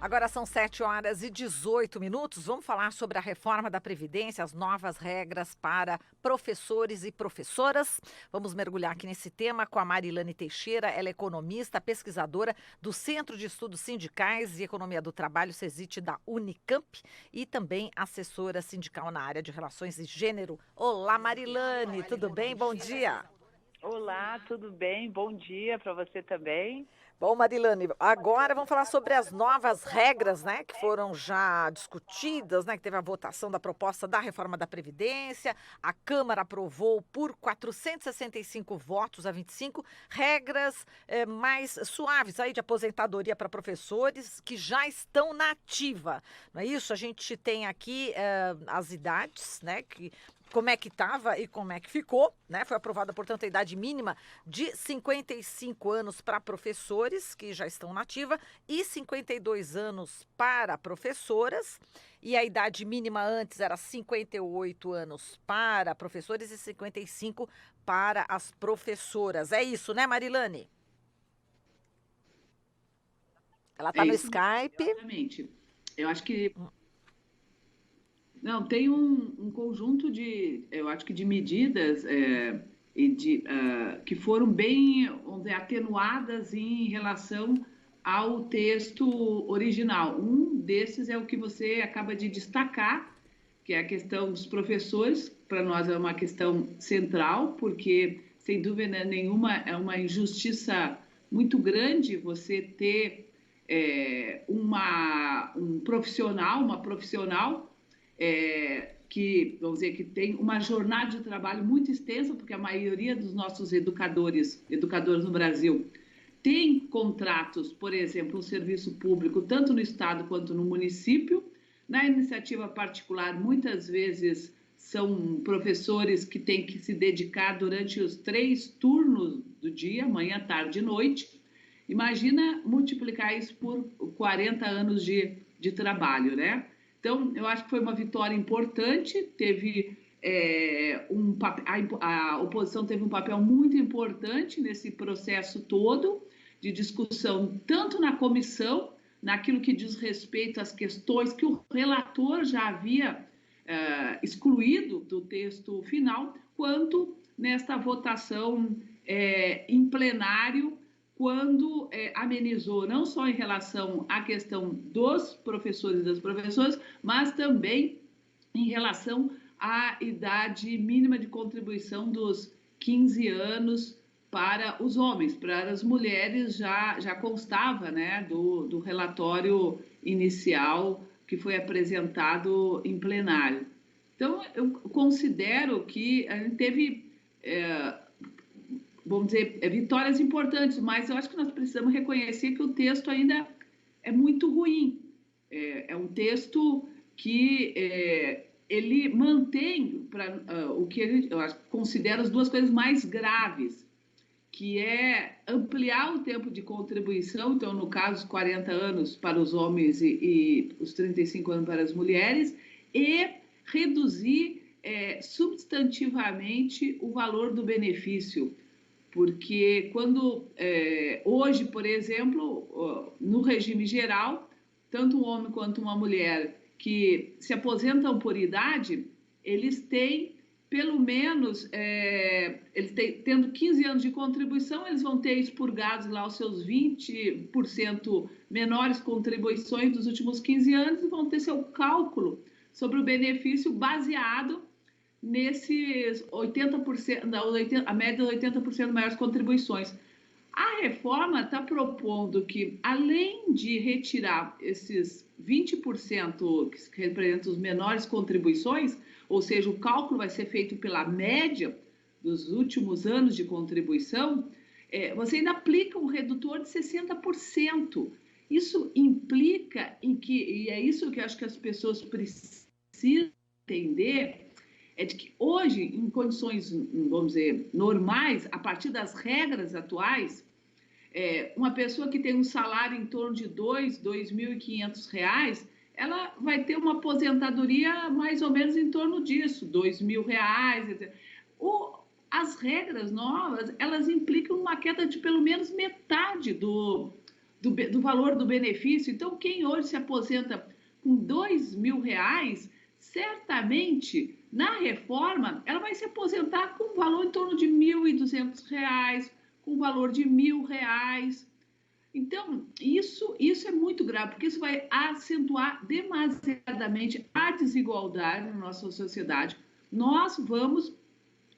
Agora são 7h18. Vamos falar sobre a reforma da Previdência, as novas regras para professores e professoras. Vamos mergulhar aqui nesse tema com a Marilane Teixeira. Ela é economista, pesquisadora do Centro de Estudos Sindicais e Economia do Trabalho, CESIT, da Unicamp, e também assessora sindical na área de Relações de Gênero. Olá, Marilane, tudo bem? Bom dia. Olá, tudo bem? Bom dia para você também. Bom, Marilane, agora vamos falar sobre as novas regras, né, que foram já discutidas, né, que teve a votação da proposta da reforma da Previdência. A Câmara aprovou por 465 votos a 25 regras mais suaves aí de aposentadoria para professores que já estão na ativa, não é isso? A gente tem aqui as idades, né, como é que estava e como é que ficou, né? Foi aprovada, portanto, a idade mínima de 55 anos para professores que já estão na ativa e 52 anos para professoras. E a idade mínima antes era 58 anos para professores e 55 para as professoras. É isso, né, Marilane? Ela É está no isso mesmo, Skype. exatamente. Eu acho que não tem um conjunto de, eu acho que de medidas que foram bem, vamos dizer, atenuadas em relação ao texto original. Um desses é o que você acaba de destacar, que é a questão dos professores. Para nós é uma questão central, porque sem dúvida nenhuma é uma injustiça muito grande você ter um profissional, uma profissional que, vamos dizer, que tem uma jornada de trabalho muito extensa, porque a maioria dos nossos educadores no Brasil tem contratos, por exemplo, no serviço público, tanto no estado quanto no município. Na iniciativa particular, muitas vezes são professores que têm que se dedicar durante os 3 turnos do dia, manhã, tarde e noite. Imagina multiplicar isso por 40 anos de trabalho, né? Então, eu acho que foi uma vitória importante, teve a oposição teve um papel muito importante nesse processo todo de discussão, tanto na comissão, naquilo que diz respeito às questões que o relator já havia excluído do texto final, quanto nesta votação em plenário, quando amenizou não só em relação à questão dos professores e das professoras, mas também em relação à idade mínima de contribuição dos 15 anos para os homens. Para as mulheres já constava, né, do relatório inicial que foi apresentado em plenário. Então, eu considero que a gente teve vamos dizer, vitórias importantes, mas eu acho que nós precisamos reconhecer que o texto ainda é muito ruim. É um texto que ele mantém o que eu considero as duas coisas mais graves, que é ampliar o tempo de contribuição, então, no caso, os 40 anos para os homens e os 35 anos para as mulheres, e reduzir substantivamente o valor do benefício. Porque quando hoje, por exemplo, no regime geral, tanto um homem quanto uma mulher que se aposentam por idade, eles têm pelo menos, tendo 15 anos de contribuição, eles vão ter expurgados lá os seus 20% menores contribuições dos últimos 15 anos e vão ter seu cálculo sobre o benefício baseado nesses 80%, a média de 80% maiores contribuições. A reforma está propondo que, além de retirar esses 20% que representam as menores contribuições, ou seja, o cálculo vai ser feito pela média dos últimos anos de contribuição, você ainda aplica um redutor de 60%. Isso implica em que, e é isso que eu acho que as pessoas precisam entender, é de que hoje, em condições, vamos dizer, normais, a partir das regras atuais, uma pessoa que tem um salário em torno de R$ 2.500, ela vai ter uma aposentadoria mais ou menos em torno disso, R$ 2.000, etc. As regras novas, elas implicam uma queda de pelo menos metade do do valor do benefício. Então, quem hoje se aposenta com R$ 2.000, certamente, na reforma, ela vai se aposentar com um valor em torno de R$ 1.200, com um valor de R$ 1.000. Então, isso é muito grave, porque isso vai acentuar demasiadamente a desigualdade na nossa sociedade. Nós vamos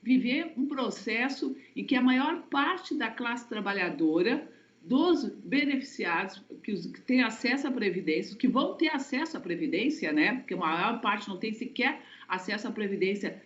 viver um processo em que a maior parte da classe trabalhadora, dos beneficiados que têm acesso à Previdência, que vão ter acesso à Previdência, né? Porque a maior parte não tem sequer acesso à Previdência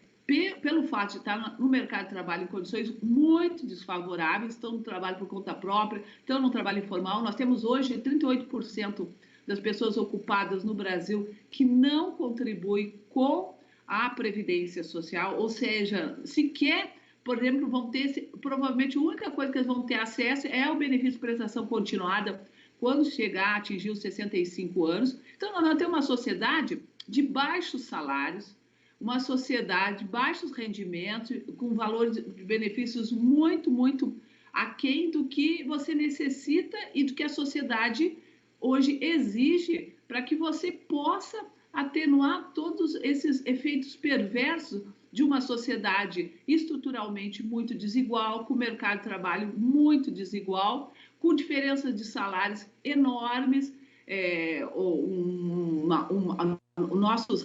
pelo fato de estar no mercado de trabalho em condições muito desfavoráveis, estão no trabalho por conta própria, estão no trabalho informal. Nós temos hoje 38% das pessoas ocupadas no Brasil que não contribuem com a Previdência Social, ou seja, sequer, por exemplo, vão ter, provavelmente a única coisa que eles vão ter acesso é o benefício de prestação continuada quando chegar a atingir os 65 anos. Então, nós temos uma sociedade de baixos salários, uma sociedade de baixos rendimentos, com valores de benefícios muito, muito aquém do que você necessita e do que a sociedade hoje exige para que você possa atenuar todos esses efeitos perversos de uma sociedade estruturalmente muito desigual, com o mercado de trabalho muito desigual, com diferenças de salários enormes,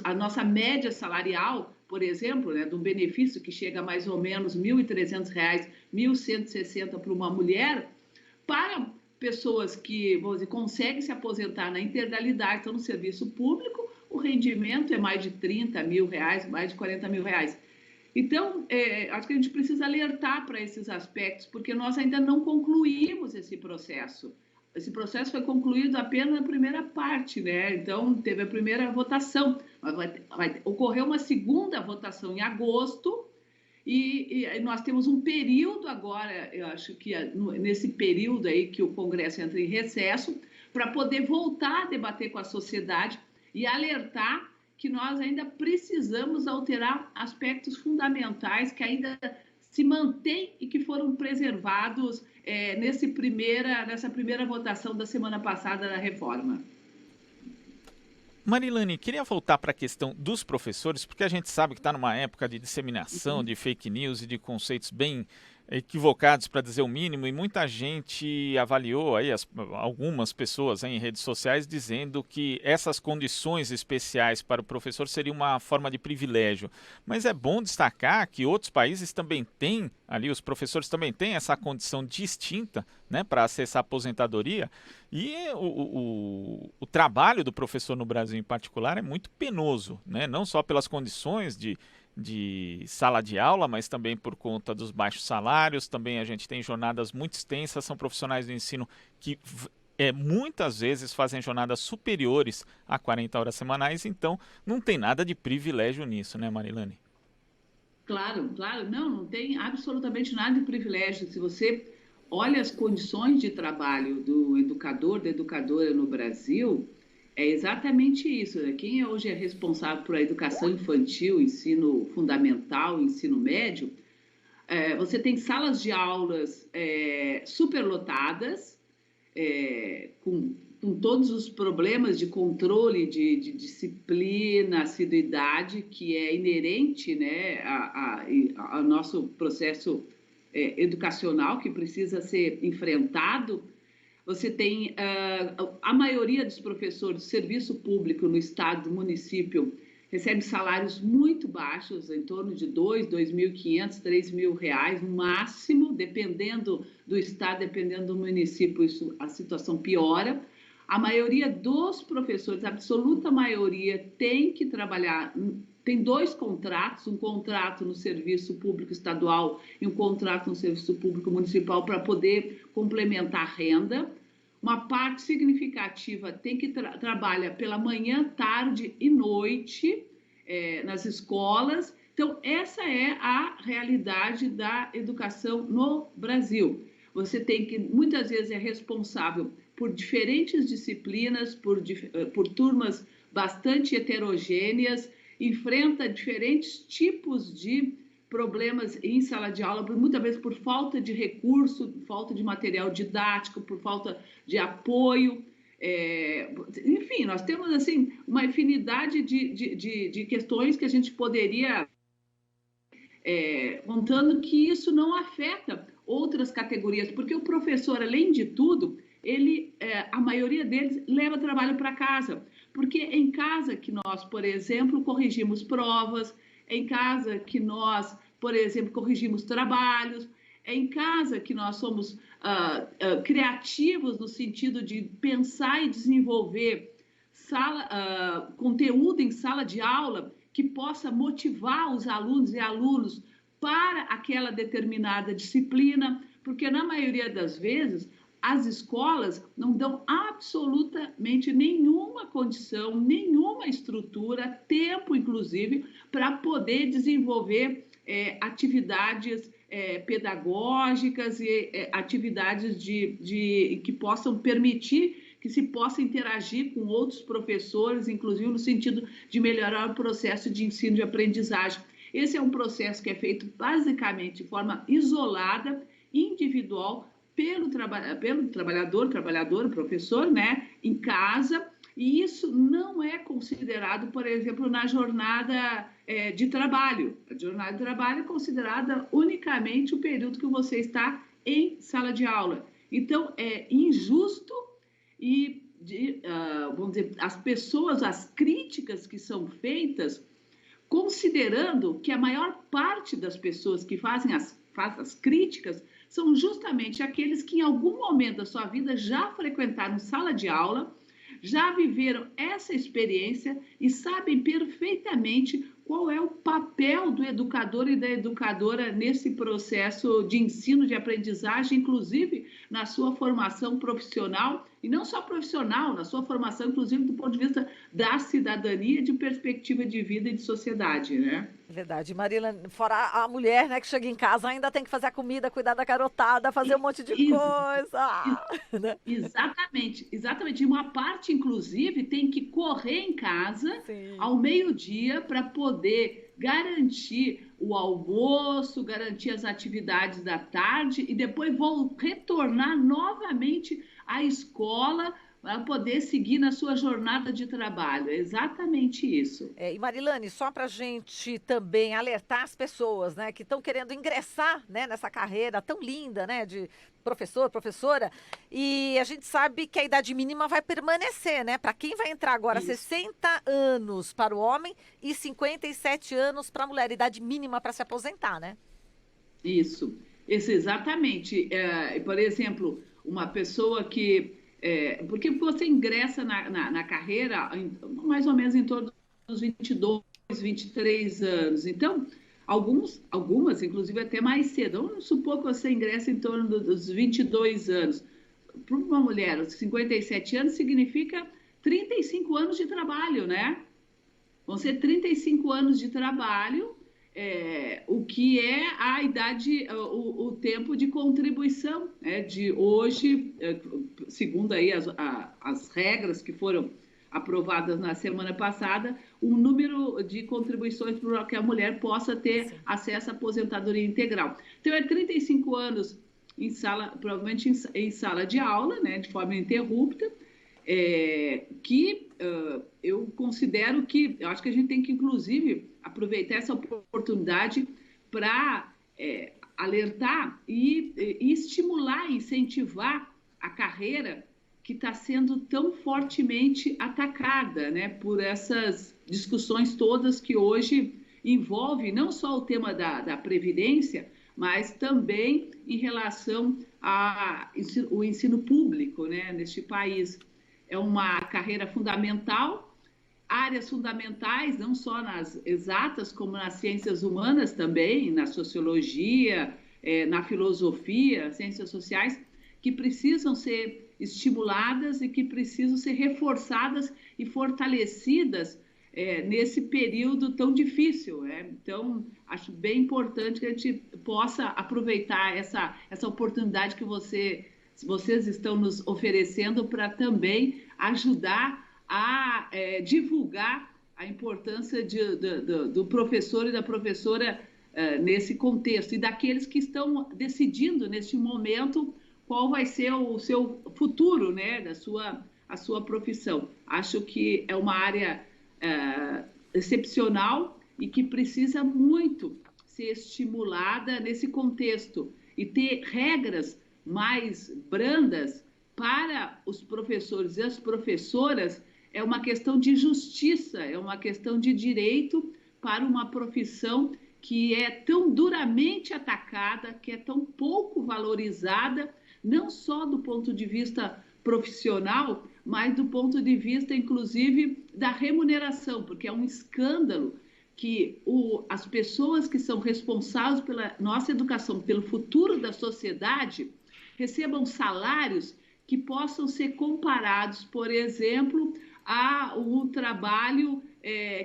a nossa média salarial, por exemplo, né, de um benefício que chega a mais ou menos R$ 1.300, R$ 1.160 para uma mulher, para pessoas que, vamos dizer, conseguem se aposentar na integralidade, estão no serviço público, o rendimento é mais de R$ 30.000, mais de R$ 40.000. Então, acho que a gente precisa alertar para esses aspectos, porque nós ainda não concluímos esse processo. Esse processo foi concluído apenas na primeira parte, né? Então, teve a primeira votação. Vai ocorrer uma segunda votação em agosto, e nós temos um período agora, eu acho que nesse período aí que o Congresso entra em recesso, para poder voltar a debater com a sociedade e alertar que nós ainda precisamos alterar aspectos fundamentais que ainda se mantêm e que foram preservados nessa primeira votação da semana passada da reforma. Marilane, queria voltar para a questão dos professores, porque a gente sabe que está numa época de disseminação de fake news e de conceitos bem equivocados, para dizer o mínimo, e muita gente avaliou aí, algumas pessoas em redes sociais, dizendo que essas condições especiais para o professor seria uma forma de privilégio. Mas é bom destacar que outros países também têm, ali os professores também têm essa condição distinta, né, para acessar a aposentadoria, e o trabalho do professor no Brasil em particular é muito penoso, né, não só pelas condições de sala de aula, mas também por conta dos baixos salários. Também a gente tem jornadas muito extensas, são profissionais do ensino que muitas vezes fazem jornadas superiores a 40 horas semanais, então não tem nada de privilégio nisso, né, Marilane? Claro, não tem absolutamente nada de privilégio. Se você olha as condições de trabalho do educador, da educadora no Brasil, é exatamente isso, né? Quem hoje é responsável por a educação infantil, ensino fundamental, ensino médio, você tem salas de aulas superlotadas, com todos os problemas de controle de disciplina, assiduidade, que é inerente, né, ao nosso processo educacional, que precisa ser enfrentado. Você tem a maioria dos professores de serviço público no estado, do município, recebe salários muito baixos, em torno de R$ 2.500, R$ 3.000 no máximo, dependendo do estado, dependendo do município, a situação piora. A maioria dos professores, a absoluta maioria, tem que trabalhar, tem 2 contratos, um contrato no serviço público estadual e um contrato no serviço público municipal para poder complementar a renda. Uma parte significativa tem que trabalha pela manhã, tarde e noite nas escolas. Então, essa é a realidade da educação no Brasil. Você tem que, muitas vezes, é responsável por diferentes disciplinas, por turmas bastante heterogêneas, enfrenta diferentes tipos de problemas em sala de aula, muitas vezes por falta de recurso, falta de material didático, por falta de apoio. Enfim, nós temos assim uma infinidade de questões que a gente poderia, contando que isso não afeta outras categorias, porque o professor, além de tudo, a maioria deles leva trabalho para casa, porque é em casa que nós, por exemplo, corrigimos provas, é em casa que nós, por exemplo, corrigimos trabalhos, é em casa que nós somos criativos no sentido de pensar e desenvolver conteúdo em sala de aula que possa motivar os alunos e alunos para aquela determinada disciplina, porque na maioria das vezes as escolas não dão absolutamente nenhuma condição, nenhuma estrutura, tempo inclusive, para poder desenvolver atividades pedagógicas e atividades que possam permitir que se possa interagir com outros professores, inclusive no sentido de melhorar o processo de ensino e aprendizagem. Esse é um processo que é feito basicamente de forma isolada, individual, pelo trabalhador, professor, né, em casa, e isso não é considerado, por exemplo, na jornada de trabalho. A jornada de trabalho é considerada unicamente o período que você está em sala de aula. Então, é injusto e, vamos dizer, as críticas que são feitas, considerando que a maior parte das pessoas que fazem as críticas são justamente aqueles que em algum momento da sua vida já frequentaram sala de aula, já viveram essa experiência e sabem perfeitamente qual é o papel do educador e da educadora nesse processo de ensino, de aprendizagem, inclusive na sua formação profissional, e não só profissional, na sua formação, inclusive, do ponto de vista da cidadania, de perspectiva de vida e de sociedade, né? Verdade. Marília, fora a mulher, né, que chega em casa, ainda tem que fazer a comida, cuidar da garotada, fazer um monte de coisa. Né? Exatamente, exatamente. E uma parte, inclusive, tem que correr em casa ao meio-dia para poder garantir o almoço, garantir as atividades da tarde e depois vão retornar novamente à escola para poder seguir na sua jornada de trabalho. É exatamente isso. E Marilane, só para a gente também alertar as pessoas, né, que estão querendo ingressar, né, nessa carreira tão linda, né, de professor, professora, e a gente sabe que a idade mínima vai permanecer, né, para quem vai entrar agora, isso. 60 anos para o homem e 57 anos para a mulher, idade mínima para se aposentar, né? Isso exatamente. Por exemplo, uma pessoa que porque você ingressa na carreira mais ou menos em torno dos 22, 23 anos. Então, algumas, inclusive, até mais cedo. Vamos supor que você ingressa em torno dos 22 anos. Para uma mulher, os 57 anos significa 35 anos de trabalho, né? Vão ser 35 anos de trabalho, o que é a idade, o tempo de contribuição, né, de hoje, segundo aí as regras que foram aprovadas na semana passada, o número de contribuições para que a mulher possa ter acesso à aposentadoria integral. Então, 35 anos provavelmente em sala de aula, né, de forma ininterrupta, que eu considero que, eu acho que a gente tem que, inclusive, aproveitar essa oportunidade para alertar e estimular, incentivar a carreira que está sendo tão fortemente atacada, né, por essas discussões todas que hoje envolvem não só o tema da Previdência, mas também em relação ao ensino público, né, neste país. É uma carreira fundamental, áreas fundamentais, não só nas exatas, como nas ciências humanas também, na sociologia, na filosofia, ciências sociais, que precisam ser estimuladas e que precisam ser reforçadas e fortalecidas nesse período tão difícil. Então, acho bem importante que a gente possa aproveitar essa oportunidade que vocês estão nos oferecendo para também ajudar a divulgar a importância do professor e da professora nesse contexto e daqueles que estão decidindo neste momento qual vai ser o seu futuro, né, a sua profissão. Acho que é uma área excepcional e que precisa muito ser estimulada nesse contexto e ter regras mais brandas para os professores e as professoras. É uma questão de justiça, é uma questão de direito para uma profissão que é tão duramente atacada, que é tão pouco valorizada, não só do ponto de vista profissional, mas do ponto de vista, inclusive, da remuneração, porque é um escândalo que as pessoas que são responsáveis pela nossa educação, pelo futuro da sociedade, recebam salários que possam ser comparados, por exemplo, a um trabalho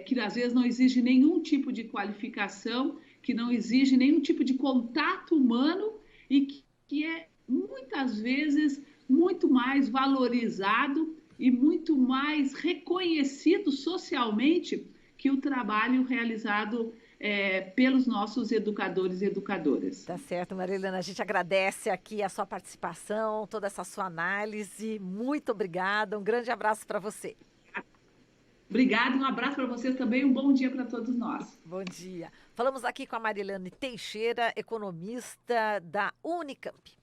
que às vezes não exige nenhum tipo de qualificação, que não exige nenhum tipo de contato humano e que é muitas vezes muito mais valorizado e muito mais reconhecido socialmente que o trabalho realizado pelos nossos educadores e educadoras. Tá certo, Marilena. A gente agradece aqui a sua participação, toda essa sua análise. Muito obrigada. Um grande abraço para você. Obrigada, um abraço para vocês também, um bom dia para todos nós. Bom dia. Falamos aqui com a Marilene Teixeira, economista da Unicamp.